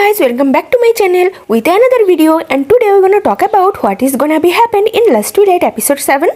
guys, welcome back to my channel with another video, and today we're gonna talk about what is gonna be happen in Lust Twilight episode 7.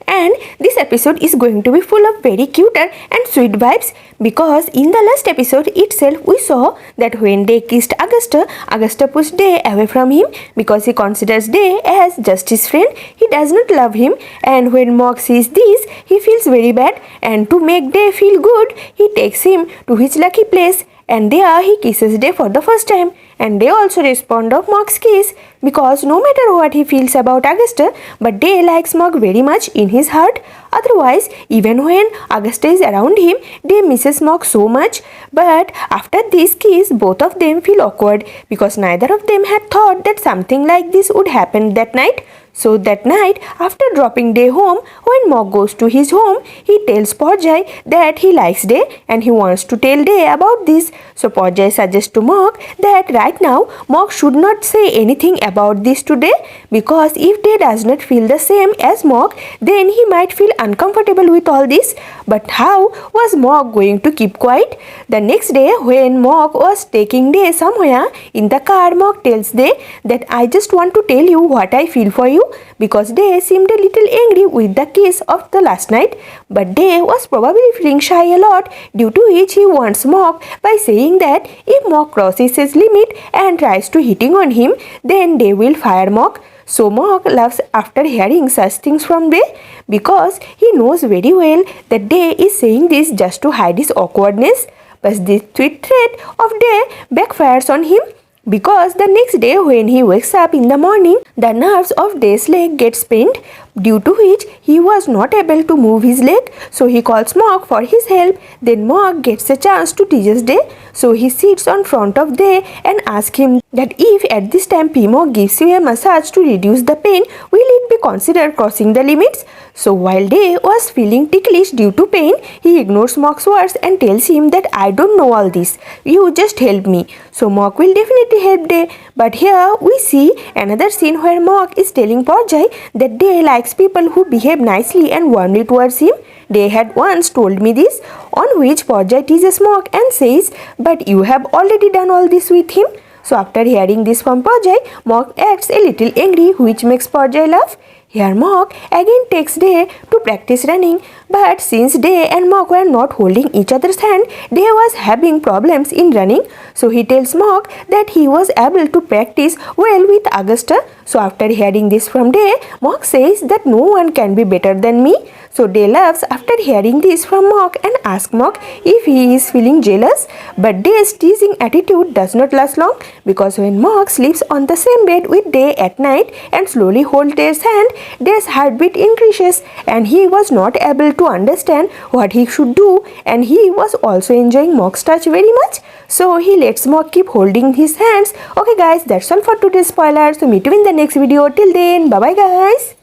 And this episode is going to be full of very cuter and sweet vibes, because in the last episode itself we saw that when Day kissed Augusta pushed Day away from him because he considers Day as just his friend. He does not love him, and when Mog sees this he feels very bad, and to make Day feel good he takes him to his lucky place, and there he kisses Day for the first time. And Day also responds of Mog's kiss, because no matter what he feels about Augusta, but Day likes Mog very much in his heart. Otherwise, even when Augusta is around him, Day misses Mog so much. But after this kiss, both of them feel awkward, because neither of them had thought that something like this would happen that night. So that night, after dropping Day home, when Mog goes to his home, he tells Porjai that he likes Day and he wants to tell Day about this. So Porjai suggests to Mog that right now Mog should not say anything about this to Day, because if Day does not feel the same as Mog, then he might feel uncomfortable with all this. But how was Mog going to keep quiet? The next day, when Mog was taking Day somewhere, in the car Mog tells Day that I just want to tell you what I feel for you, because Day seemed a little angry with the kiss of the last night. But Day was probably feeling shy a lot, due to which he warns Mog by saying that if Mog crosses his limit and tries to hitting on him, then Day will fire Mog. So Mog laughs after hearing such things from Day, because he knows very well that Day is saying this just to hide his awkwardness. But this sweet threat of Day backfires on him, because the next day when he wakes up in the morning, the nerves of Day's leg gets pained, due to which he was not able to move his leg. So he calls Mog for his help. Then Mog gets a chance to tease Day. So he sits on front of Day and asks him that if at this time Pimo gives you a massage to reduce the pain, will it be considered crossing the limits? So while Day was feeling ticklish due to pain, he ignores Mog's words and tells him that I don't know all this, you just help me. So Mog will definitely help Day. But here we see another scene where Mog is telling Porjai that Day likes people who behave nicely and warmly towards him. Day had once told me this, on which Porjai teases Mog and says, but you have already done all this with him. So after hearing this from Porjai, Mog acts a little angry, which makes Porjai laugh. Here Mog again takes Day to practice running, but since Day and Mog were not holding each other's hand, Day was having problems in running. So he tells Mog that he was able to practice well with Augusta. So after hearing this from Day, Mog says that no one can be better than me. So Day laughs after hearing this from Mog and asks Mog if he is feeling jealous. But Day's teasing attitude does not last long, because when Mog sleeps on the same bed with Day at night and slowly holds Day's hand, Day's heartbeat increases, and he was not able to understand what he should do, and he was also enjoying Mog's touch very much. So he lets Mog keep holding his hands. Okay guys, that's all for today's spoiler. So meet you in the next video. Till then, bye bye guys.